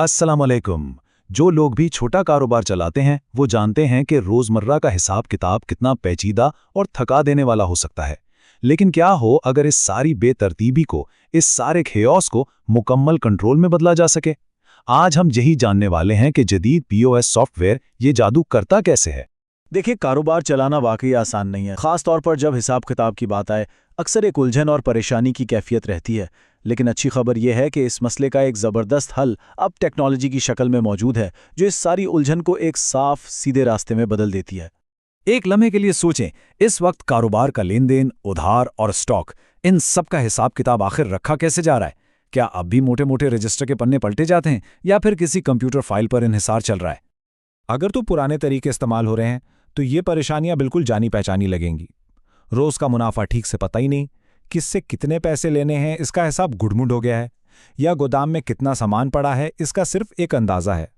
अस्सलामुअलैकुम। जो लोग भी छोटा कारोबार चलाते हैं वो जानते हैं कि रोजमर्रा का हिसाब किताब कितना पेचीदा और थका देने वाला हो सकता है। लेकिन क्या हो अगर इस सारी बेतरतीबी को, इस सारे खेओस को मुकम्मल कंट्रोल में बदला जा सके। आज हम यही जानने वाले हैं कि जदीद पीओएस सॉफ्टवेयर ये जादू करता कैसे है। देखिए, कारोबार चलाना वाकई आसान नहीं है, खास तौर पर जब हिसाब किताब की बात आए। अक्सर एक उलझन और परेशानी की कैफियत रहती है। लेकिन अच्छी खबर यह है कि इस मसले का एक ज़बरदस्त हल अब टेक्नोलॉजी की शक्ल में मौजूद है, जो इस सारी उलझन को एक साफ सीधे रास्ते में बदल देती है। एक लम्हे के लिए सोचें, इस वक्त कारोबार का लेन देन, उधार और स्टॉक, इन सब का हिसाब किताब आखिर रखा कैसे जा रहा है। क्या अब भी मोटे मोटे रजिस्टर के पन्ने पलटे जाते हैं या फिर किसी कंप्यूटर फाइल पर इन्हिसार चल रहा है। अगर तो पुराने तरीके इस्तेमाल हो रहे हैं तो ये परेशानियां बिल्कुल जानी पहचानी लगेंगी। रोज का मुनाफा ठीक से पता ही नहीं, किससे कितने पैसे लेने हैं इसका हिसाब गुड़मुड़ हो गया है, या गोदाम में कितना सामान पड़ा है इसका सिर्फ एक अंदाजा है।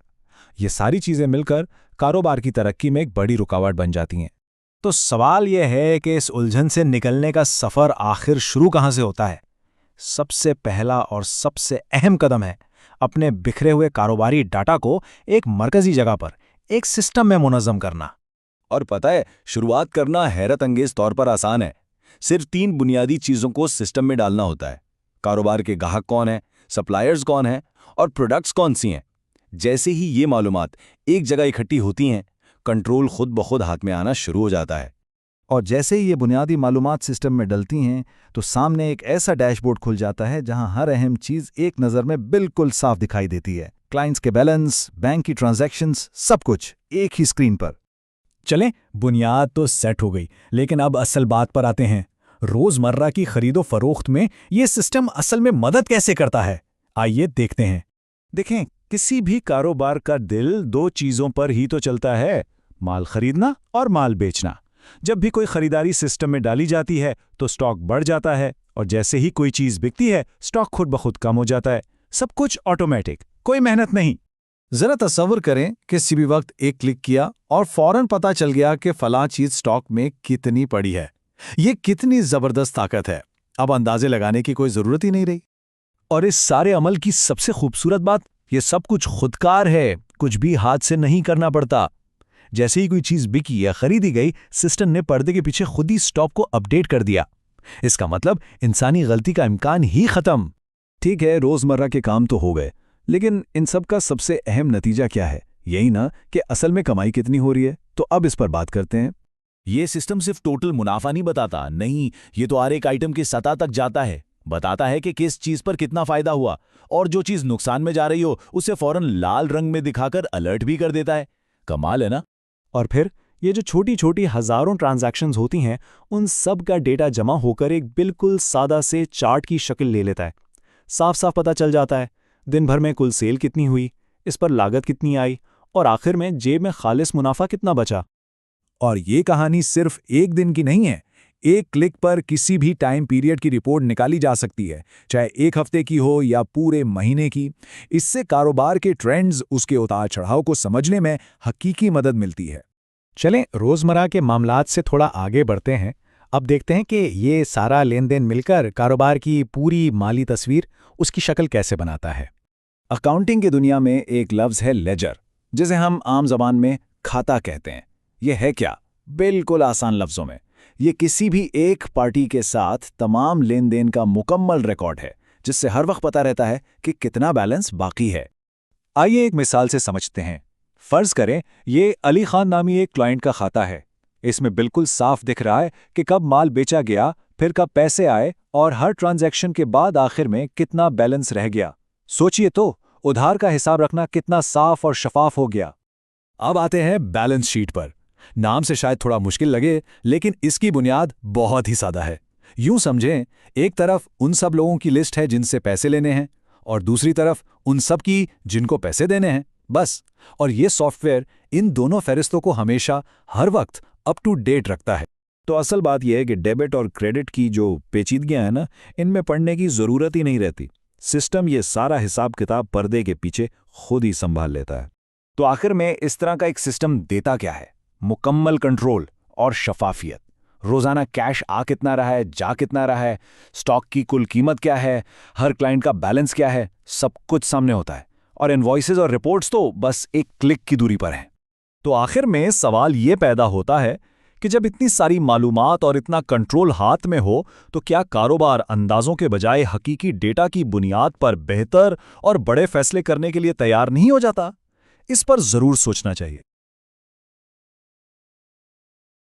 ये सारी चीजें मिलकर कारोबार की तरक्की में एक बड़ी रुकावट बन जाती हैं। तो सवाल यह है कि इस उलझन से निकलने का सफर आखिर शुरू कहां से होता है। सबसे पहला और सबसे अहम कदम है अपने बिखरे हुए कारोबारी डाटा को एक मरकजी जगह पर, एक सिस्टम में मुनज़्ज़म करना। और पता है, शुरुआत करना हैरत अंगेज तौर पर आसान है। सिर्फ 3 बुनियादी चीजों को सिस्टम में डालना होता है। कारोबार के ग्राहक कौन है, सप्लायर्स कौन है और प्रोडक्ट्स कौन सी हैं। जैसे ही ये मालूमात एक जगह इकट्ठी होती हैं, कंट्रोल खुद ब खुद हाथ में आना शुरू हो जाता है। और जैसे ही ये बुनियादी मालूमात सिस्टम में डलती हैं तो सामने एक ऐसा डैशबोर्ड खुल जाता है जहां हर अहम चीज एक नज़र में बिल्कुल साफ दिखाई देती है। क्लाइंट्स के बैलेंस, बैंक की ट्रांजैक्शंस, सब कुछ एक ही स्क्रीन पर। चलें, बुनियाद तो सेट हो गई, लेकिन अब असल बात पर आते हैं। रोजमर्रा की खरीदो फरोख्त में ये सिस्टम असल में मदद कैसे करता है, आइए देखते हैं। देखें, किसी भी कारोबार का दिल 2 चीजों पर ही तो चलता है, माल खरीदना और माल बेचना। जब भी कोई खरीदारी सिस्टम में डाली जाती है तो स्टॉक बढ़ जाता है, और जैसे ही कोई चीज बिकती है स्टॉक खुद ब खुद कम हो जाता है। सब कुछ ऑटोमेटिक, कोई मेहनत नहीं। जरा तस्वर करें कि किसी भी वक्त एक क्लिक किया और फौरन पता चल गया कि फलां चीज स्टॉक में कितनी पड़ी है। ये कितनी जबरदस्त ताकत है, अब अंदाजे लगाने की कोई जरूरत ही नहीं रही। और इस सारे अमल की सबसे खूबसूरत बात, ये सब कुछ खुदकार है, कुछ भी हाथ से नहीं करना पड़ता। जैसे ही कोई चीज बिकी या खरीदी गई, सिस्टम ने पर्दे के पीछे खुद ही स्टॉक को अपडेट कर दिया। इसका मतलब इंसानी गलती का इम्कान ही खत्म। ठीक है, रोजमर्रा के काम तो हो गए, लेकिन इन सब का सबसे अहम नतीजा क्या है? यही ना कि असल में कमाई कितनी हो रही है। तो अब इस पर बात करते हैं। ये सिस्टम सिर्फ टोटल मुनाफा नहीं बताता, नहीं, ये तो हर एक आइटम की सतह तक जाता है। बताता है कि किस चीज पर कितना फायदा हुआ, और जो चीज नुकसान में जा रही हो उसे फौरन लाल रंग में दिखाकर अलर्ट भी कर देता है। कमाल है ना। और फिर ये जो छोटी छोटी हजारों ट्रांजैक्शंस होती हैं, उन सब का डेटा जमा होकर एक बिल्कुल सादा से चार्ट की शक्ल ले लेता है। साफ साफ पता चल जाता है दिन भर में कुल सेल कितनी हुई, इस पर लागत कितनी आई, और आखिर में जेब में खालिस मुनाफा कितना बचा। और ये कहानी सिर्फ एक दिन की नहीं है। एक क्लिक पर किसी भी टाइम पीरियड की रिपोर्ट निकाली जा सकती है, चाहे एक हफ्ते की हो या पूरे महीने की। इससे कारोबार के ट्रेंड्स, उसके उतार चढ़ाव को समझने में हकीकी मदद मिलती है। चलें, रोजमर्रा के मामलात से थोड़ा आगे बढ़ते हैं। अब देखते हैं कि ये सारा लेन देन मिलकर कारोबार की पूरी माली तस्वीर, उसकी शक्ल कैसे बनाता है। अकाउंटिंग की दुनिया में एक लफ्ज है लेजर, जिसे हम आम जबान में खाता कहते हैं। यह है क्या? बिल्कुल आसान लफ्जों में, ये किसी भी एक पार्टी के साथ तमाम लेन देन का मुकम्मल रिकॉर्ड है, जिससे हर वक्त पता रहता है कि कितना बैलेंस बाकी है। आइए एक मिसाल से समझते हैं। फर्ज करें ये अली खान नामी एक क्लाइंट का खाता है। इसमें बिल्कुल साफ दिख रहा है कि कब माल बेचा गया, फिर कब पैसे आए, और हर ट्रांजैक्शन के बाद आखिर में कितना बैलेंस रह गया। सोचिए तो, उधार का हिसाब रखना कितना साफ और शफाफ हो गया। अब आते हैं बैलेंस शीट पर। नाम से शायद थोड़ा मुश्किल लगे, लेकिन इसकी बुनियाद बहुत ही सादा है। यूं समझें, एक तरफ उन सब लोगों की लिस्ट है जिनसे पैसे लेने हैं, और दूसरी तरफ उन सब की जिनको पैसे देने हैं, बस। और ये सॉफ्टवेयर इन दोनों फहरिस्तों को हमेशा, हर वक्त अप टू डेट रखता है। तो असल बात यह है कि डेबिट और क्रेडिट की जो पेचीदगियां हैं ना, इनमें पढ़ने की जरूरत ही नहीं रहती। सिस्टम ये सारा हिसाब किताब पर्दे के पीछे खुद ही संभाल लेता है। तो आखिर में इस तरह का एक सिस्टम देता क्या है? मुकम्मल कंट्रोल और शफाफियत। रोजाना कैश आ कितना रहा है, जा कितना रहा है, स्टॉक की कुल कीमत क्या है, हर क्लाइंट का बैलेंस क्या है, सब कुछ सामने होता है। और इनवॉइसेज और रिपोर्ट्स तो बस एक क्लिक की दूरी पर हैं। तो आखिर में सवाल ये पैदा होता है कि जब इतनी सारी मालूमात और इतना कंट्रोल हाथ में हो तो क्या कारोबार अंदाजों के बजाय हकीकी डेटा की बुनियाद पर बेहतर और बड़े फैसले करने के लिए तैयार नहीं हो जाता? इस पर जरूर सोचना चाहिए।